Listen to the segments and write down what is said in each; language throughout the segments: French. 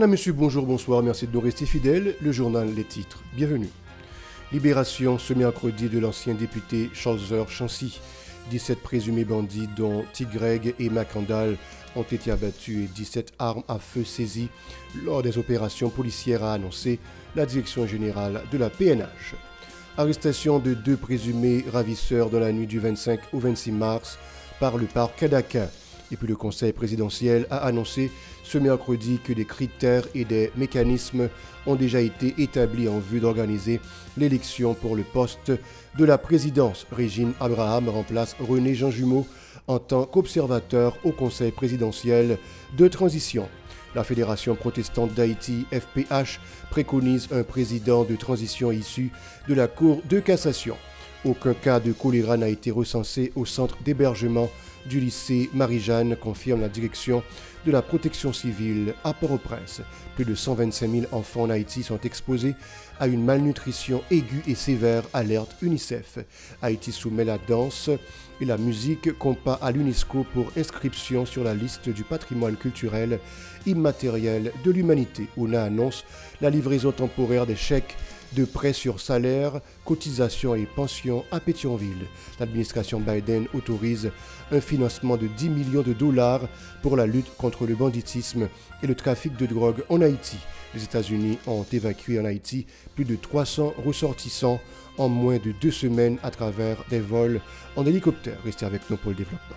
Madame, Monsieur, bonjour, bonsoir, merci de nous rester fidèles. Le journal, les titres, bienvenue. Libération ce mercredi de l'ancien député Charles Chancy. 17 présumés bandits dont Tigreg et Macandal ont été abattus et 17 armes à feu saisies lors des opérations policières, a annoncé la direction générale de la PNH. Arrestation de 2 présumés ravisseurs dans la nuit du 25 au 26 mars par le parquet d'Aquin. Et puis le Conseil présidentiel a annoncé ce mercredi que des critères et des mécanismes ont déjà été établis en vue d'organiser l'élection pour le poste de la présidence. Régine Abraham remplace René Jean Jumeau en tant qu'observateur au Conseil présidentiel de transition. La Fédération protestante d'Haïti, FPH, préconise un président de transition issu de la Cour de cassation. Aucun cas de choléra n'a été recensé au centre d'hébergement du lycée Marie-Jeanne, confirme la direction de la protection civile à Port-au-Prince. Plus de 125 000 enfants en Haïti sont exposés à une malnutrition aiguë et sévère, alerte UNICEF. Haïti soumet la danse et la musique compas à l'UNESCO pour inscription sur la liste du patrimoine culturel immatériel de l'humanité. ONA annonce la livraison temporaire des chèques de prêts sur salaire, cotisations et pensions à Pétionville. L'administration Biden autorise un financement de 10 millions de dollars pour la lutte contre le banditisme et le trafic de drogue en Haïti. Les États-Unis ont évacué en Haïti plus de 300 ressortissants en moins de 2 semaines à travers des vols en hélicoptère. Restez avec nous pour le développement.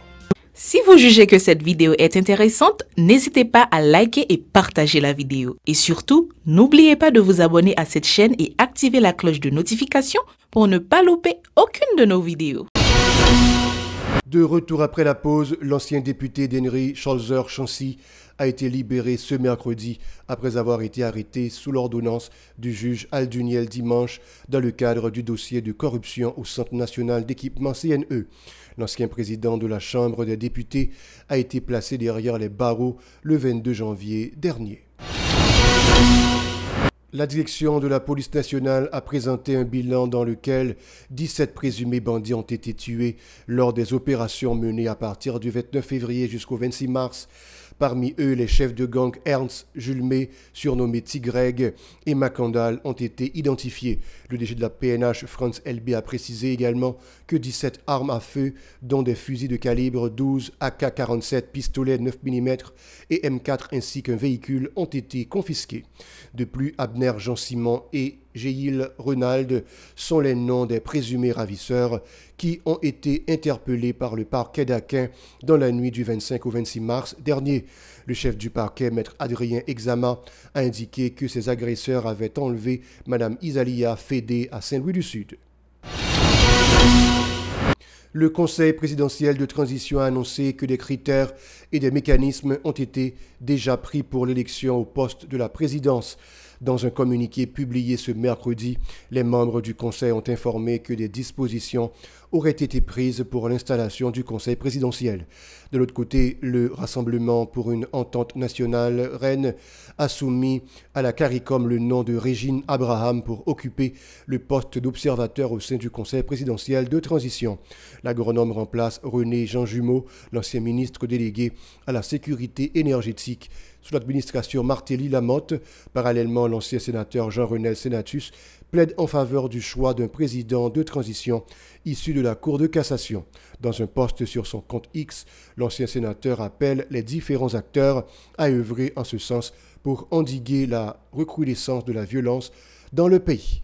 Si vous jugez que cette vidéo est intéressante, n'hésitez pas à liker et partager la vidéo. Et surtout, n'oubliez pas de vous abonner à cette chaîne et activer la cloche de notification pour ne pas louper aucune de nos vidéos. De retour après la pause, l'ancien député d'Henry Charles Chancy a été libéré ce mercredi après avoir été arrêté sous l'ordonnance du juge Alduniel dimanche dans le cadre du dossier de corruption au Centre national d'équipement CNE. L'ancien président de la Chambre des députés a été placé derrière les barreaux le 22 janvier dernier. La direction de la police nationale a présenté un bilan dans lequel 17 présumés bandits ont été tués lors des opérations menées à partir du 29 février jusqu'au 26 mars. Parmi eux, les chefs de gang Ernst Julmé, surnommé Tigreg, et Macandal ont été identifiés. Le DG de la PNH, Franz LB, a précisé également que 17 armes à feu, dont des fusils de calibre 12, AK-47, pistolets 9 mm et M4 ainsi qu'un véhicule ont été confisqués. De plus, Abner Jean-Simon et Géil Renald sont les noms des présumés ravisseurs qui ont été interpellés par le parquet d'Aquin dans la nuit du 25 au 26 mars dernier. Le chef du parquet, maître Adrien Exama, a indiqué que ces agresseurs avaient enlevé Mme Isalia Fédé à Saint-Louis-du-Sud. Le Conseil présidentiel de transition a annoncé que des critères et des mécanismes ont été déjà pris pour l'élection au poste de la présidence. Dans un communiqué publié ce mercredi, les membres du Conseil ont informé que des dispositions auraient été prises pour l'installation du Conseil présidentiel. De l'autre côté, le Rassemblement pour une entente nationale, REN, a soumis à la CARICOM le nom de Régine Abraham pour occuper le poste d'observateur au sein du Conseil présidentiel de transition. L'agronome remplace René Jean Jumeau, l'ancien ministre délégué à la sécurité énergétique sous l'administration Martelly-Lamotte. Parallèlement, l'ancien sénateur Jean-Renel Sénatus plaide en faveur du choix d'un président de transition issu de la Cour de cassation. Dans un post sur son compte X, l'ancien sénateur appelle les différents acteurs à œuvrer en ce sens pour endiguer la recrudescence de la violence dans le pays.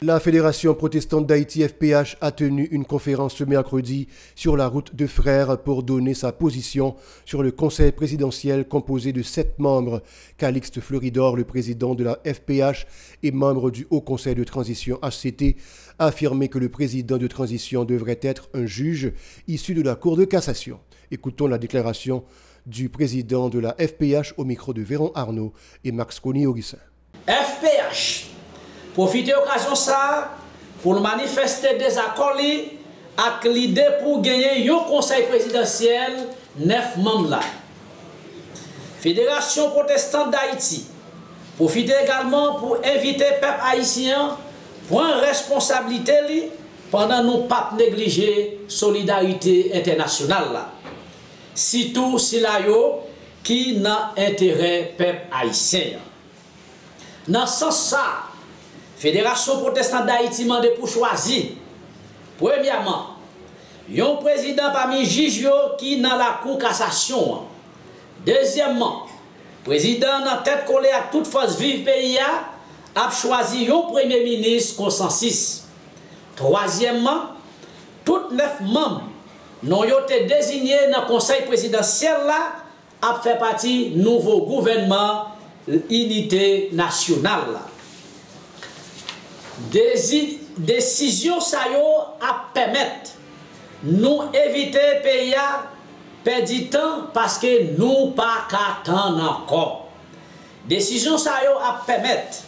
La Fédération protestante d'Haïti, FPH, a tenu une conférence ce mercredi sur la route de Frères pour donner sa position sur le conseil présidentiel composé de 7 membres. Calixte Fleuridor, le président de la FPH et membre du Haut Conseil de transition HCT, a affirmé que le président de transition devrait être un juge issu de la Cour de cassation. Écoutons la déclaration du président de la FPH au micro de Véron Arnaud et Max Coni-Orissin. FPH profiter de l'occasion ça pour manifester des accords avec l'idée pour gagner un conseil présidentiel 9 membres là. Fédération protestante d'Haïti profiter également pour inviter le peuple haïtien pour une responsabilité pendant nous pas négliger solidarité internationale là. Surtout si là yo qui n'a intérêt peuple haïtien. Dans ce sens, ça, Fédération protestante d'Haïti mande pour choisir, premièrement, un président parmi juges qui dans la cour cassation. Deuxièmement, président dans tête collée à toute force vive pays a choisi un premier ministre consensus. Troisièmement, tous 9 membres n'ont été désignés dans le conseil présidentiel là a fait partie du nouveau gouvernement unité nationale. Décision ça a permettre nous éviter pays à perdre du temps parce que nous pas qu'attendre encore. Décision ça a permettre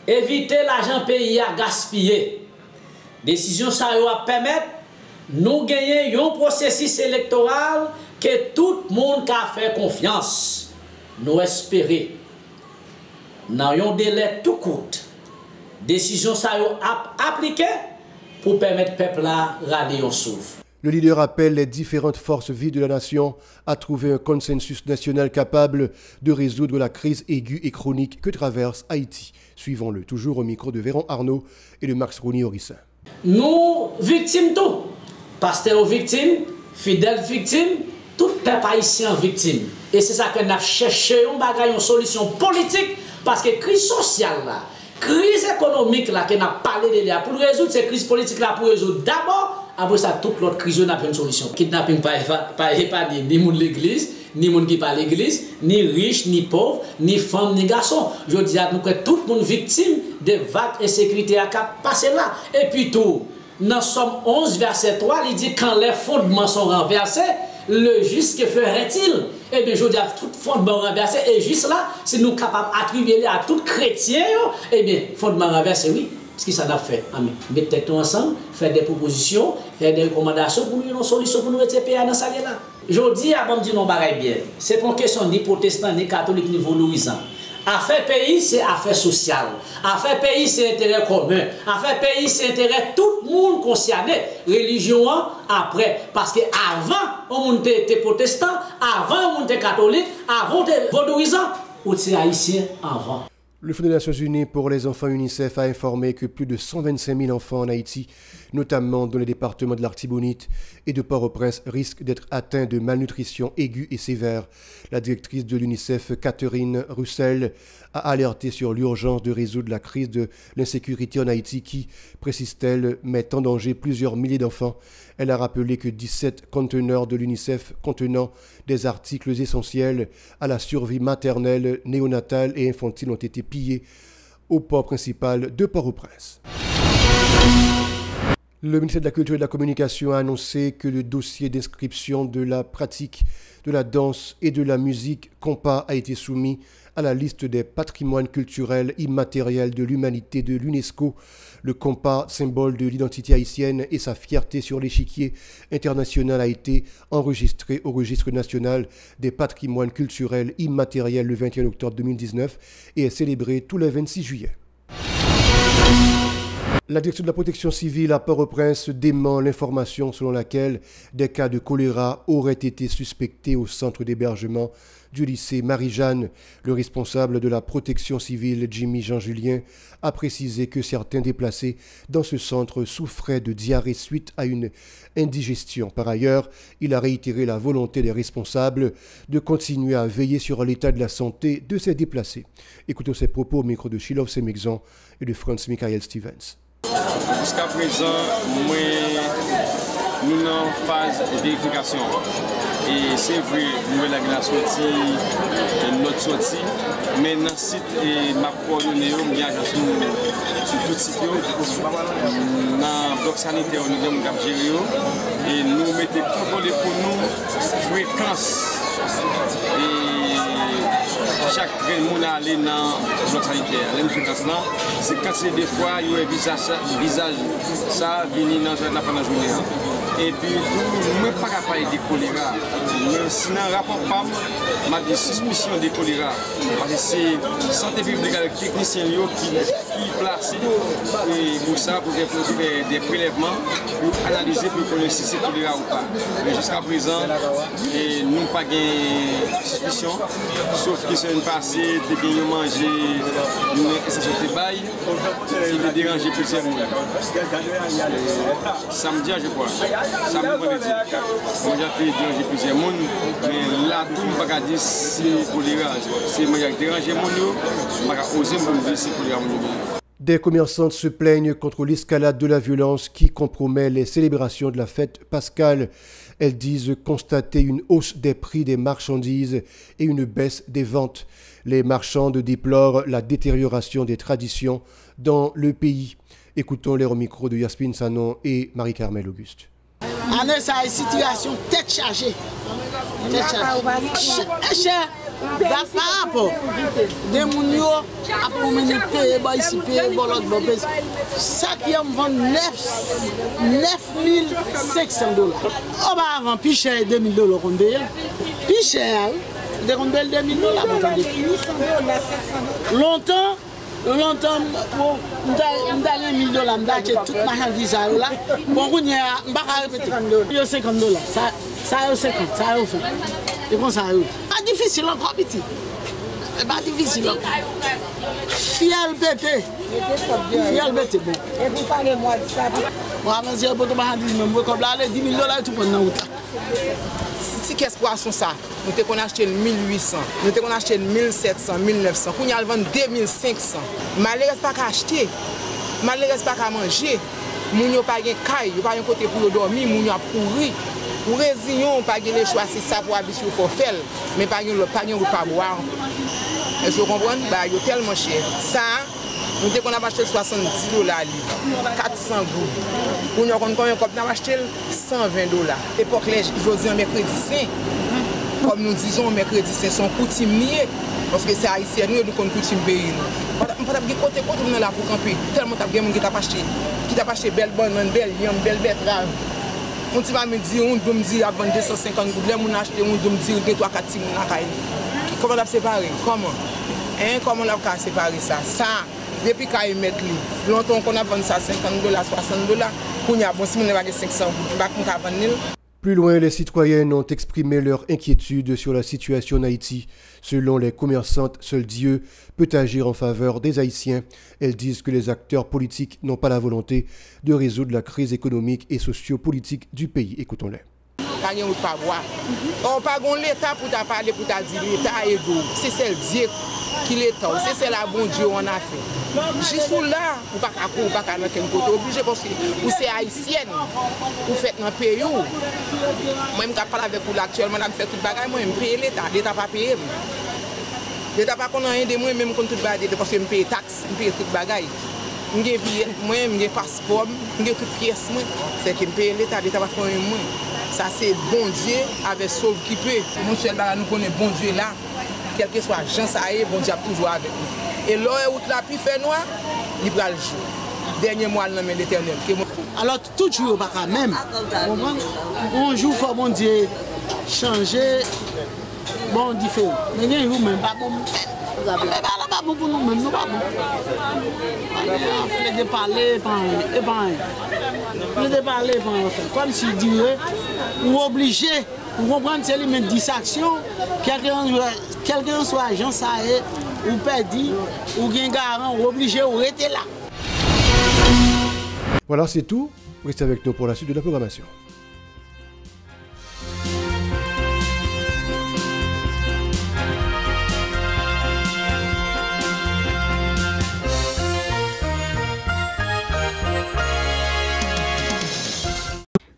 éviter l'argent pays à gaspiller. Décision ça a permettre nous gagner un processus électoral que tout le monde a fait confiance. Nous espérons dans un délai tout court. Décision ça a appliqué pour permettre au peuple à râler en souffle. Le leader appelle les différentes forces vives de la nation à trouver un consensus national capable de résoudre la crise aiguë et chronique que traverse Haïti. Suivons-le, toujours au micro de Véron Arnaud et de Max Rony-Orissin. Nous, victimes tout. Pasteur victime, fidèle victime, tout peuple haïtien victime. Et c'est ça que nous avons cherché une solution politique parce que crise sociale là, crise économique là que nous avons parlé de là, pour résoudre cette crise politique là, pour résoudre d'abord, après ça, toute l'autre crise, nous avons une solution. Kidnapping pas épargné ni moun l'église, ni moun qui pas l'église, ni riche, ni pauvre, ni femme, ni garçon. Je dis à nous que tout le monde victime de vagues insécurité à passer là. Et puis tout, dans Somme 11, verset 3, il dit quand les fondements sont renversés, le juste que ferait-il? Eh bien, je dis à tout fondement renversé, et juste là, si nous sommes capables d'attribuer à tout chrétien, eh bien, fondement renversé, oui. Ce que ça a fait, amen. Mettez-nous ensemble, faire des propositions, faire des recommandations pour nous une solution pour nous retirer dans ça là. Je dis à bon dire non bagaille bien. C'est pour une question ni protestant ni catholique ni valorisant. Affaire pays c'est affaire sociale. Affaire pays c'est intérêt commun. Affaire pays c'est intérêt tout le monde concerné. Religion après parce que avant on était protestant, avant on était catholique, avant on était valorisant, ou c'est haïtien avant. Le Fonds des Nations Unies pour les enfants UNICEF a informé que plus de 125 000 enfants en Haïti, notamment dans les départements de l'Artibonite et de Port-au-Prince, risquent d'être atteints de malnutrition aiguë et sévère. La directrice de l'UNICEF, Catherine Russell, a alerté sur l'urgence de résoudre la crise de l'insécurité en Haïti qui, précise-t-elle, met en danger plusieurs milliers d'enfants. Elle a rappelé que 17 conteneurs de l'UNICEF contenant des articles essentiels à la survie maternelle, néonatale et infantile ont été pillés au port principal de Port-au-Prince. Le ministère de la Culture et de la Communication a annoncé que le dossier d'inscription de la pratique de la danse et de la musique compas a été soumis à la liste des patrimoines culturels immatériels de l'humanité de l'UNESCO. Le compas, symbole de l'identité haïtienne et sa fierté sur l'échiquier international, a été enregistré au registre national des patrimoines culturels immatériels le 21 octobre 2019 et est célébré tous les 26 juillet. La direction de la protection civile à Port-au-Prince dément l'information selon laquelle des cas de choléra auraient été suspectés au centre d'hébergement du lycée Marie-Jeanne. Le responsable de la protection civile, Jimmy Jean-Julien, a précisé que certains déplacés dans ce centre souffraient de diarrhée suite à une indigestion. Par ailleurs, il a réitéré la volonté des responsables de continuer à veiller sur l'état de la santé de ces déplacés. Écoutons ces propos au micro de Shilov Semexan et de Franz Michael Stevens. Jusqu'à présent, nous sommes en phase de vérification. Et c'est vrai, nous avons la sortie, notre sortie, mais dans le site, ma coordonnée, nous avons sur tout le site, dans le bloc sanitaire, nous avons géré et nous mettons contrôler pour nous fréquence. Et chaque monde allé dans bloc sanitaire. L'influence là, c'est quand c'est des fois, il y a un visage, ça, venir dans la pendant la journée. Et puis, nous ne pouvons pas parler de choléra. Mais sinon, rapport PAM, m'a des suspicions de choléra. Parce que c'est santé publique avec technicien qui place pour ça, pour faire des prélèvements, pour analyser, pour connaître si c'est choléra ou pas. Mais jusqu'à présent, nous n'avons pas de suspicion, sauf que c'est une passée, de gagner manger une exception de bail, qui veut déranger plusieurs monde. Samedi, je crois. Ça me dit, on a dérangé plusieurs monde, mais là, tout le monde dit c'est choléra. Si je dérange les gens, je vais oser me dire c'est choléra. Des commerçantes se plaignent contre l'escalade de la violence qui compromet les célébrations de la fête pascale. Elles disent constater une hausse des prix des marchandises et une baisse des ventes. Les marchandes déplorent la détérioration des traditions dans le pays. Écoutons-les au micro de Yasmine Sanon et Marie-Carmel Auguste. Année, ça a une situation tête chargée. Cher, par rapport des mounios à promener payer, ici payer, l'autre payer. Ça qui est vend 9,500 $. Auparavant, plus cher 2 000 $. Plus cher, de $2 000 $. Longtemps, on a 1 000 $, on a acheté toute marchandise là. Bon, on y a, on va répéter. Il y a 50 $. Ça a 50, ça a fait. Et comme ça, pas difficile encore, petit. Pas difficile encore. Fiel bête. Fiel bête, bon. Et vous parlez-moi de ça. Moi, je vais vous marchandise, même comme là, 10 000 $, tout le monde. Si qu'est-ce qu'on a sur ça, nous avons acheté 1800, nous avons acheté 1700, 1900, nous avons vendu 2500. Malheureusement, pas qu'à acheter, malheureusement, pas qu'à manger. Nous n'avons pas de caille, nous n'avons pas de côté pour dormir, nous n'avons pourri. Pour résigner, nous n'avons pas de choix, c'est ça pour habiter au forfait, mais pas de pas boire. Est-ce que vous comprenez? Il est tellement cher. Ça, nous avons acheté 70 $, 400 gouttes. Pour nous, nous avons acheté 120 $. L'époque, je dis mercredi saint, comme nous disons, mercredi saint sont coutumiers, parce que c'est haïtien, nous avons coutume pays. On peut pas côté là pour camper, tellement de gens qui t'a acheté belle bonne, belle yam, belle betterave. On va me dire, on doit me dire avant 250 gouttes, on a acheté, on doit me dire 2, 3, 4 petits gens. Comment on l'a séparé? Comment? Comment on l'a séparé ça? Ça, depuis qu'on met lui, longtemps qu'on a vendu ça 50 $, 60 $, pour nous, bon, si on a 500 gouttes, on va vendre. Plus loin, les citoyennes ont exprimé leur inquiétude sur la situation en Haïti. Selon les commerçantes, seul Dieu peut agir en faveur des Haïtiens. Elles disent que les acteurs politiques n'ont pas la volonté de résoudre la crise économique et socio-politique du pays. Écoutons-les. Pas de pas boire. On pas l'État pour ta parler, pour ta dire l'État est d'eau. C'est celle Dieu qui l'État. C'est la bon Dieu on a fait. Je suis là, ou pas qu'à courir, pas qu'à dans quel côté obligé parce que vous c'est haïtienne, vous faites dans le pays. Moi je parle avec vous actuellement, je fais tout le bagage, moi je paye l'État, l'État pas payé. L'État pas qu'on a rien de moi même quand tout le bagage parce que je paye taxe, je paye tout le bagage. Moi j'ai passeport, j'ai toutes pièces moi, c'est que je paye l'État, l'État va faire moi. Ça c'est bon Dieu avec sauve qui peut. Mon seul bagage nous connaît bon Dieu là, quel que soit Jean ça est, bon Dieu toujours avec nous. Et là où la pluie fait noir, il va le jour. Dernier mois dans l'Éternel. Alors toujours pas même. Un jour faut bon Dieu changer bon différent. Mais nous même pas bon. Vous avez pas bon pour nous même, nous pas bon. On peut parler comme si Dieu ou obligé ou reprendre ces limites d'action, quelqu'un soit agent ça est ou perdu ou gain garant ou obligé ou rester là. Voilà, c'est tout. Restez avec nous pour la suite de la programmation.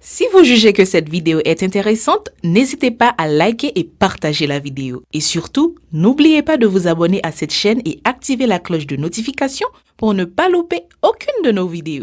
Si vous jugez que cette vidéo est intéressante, n'hésitez pas à liker et partager la vidéo. Et surtout, n'oubliez pas de vous abonner à cette chaîne et activer la cloche de notification pour ne pas louper aucune de nos vidéos.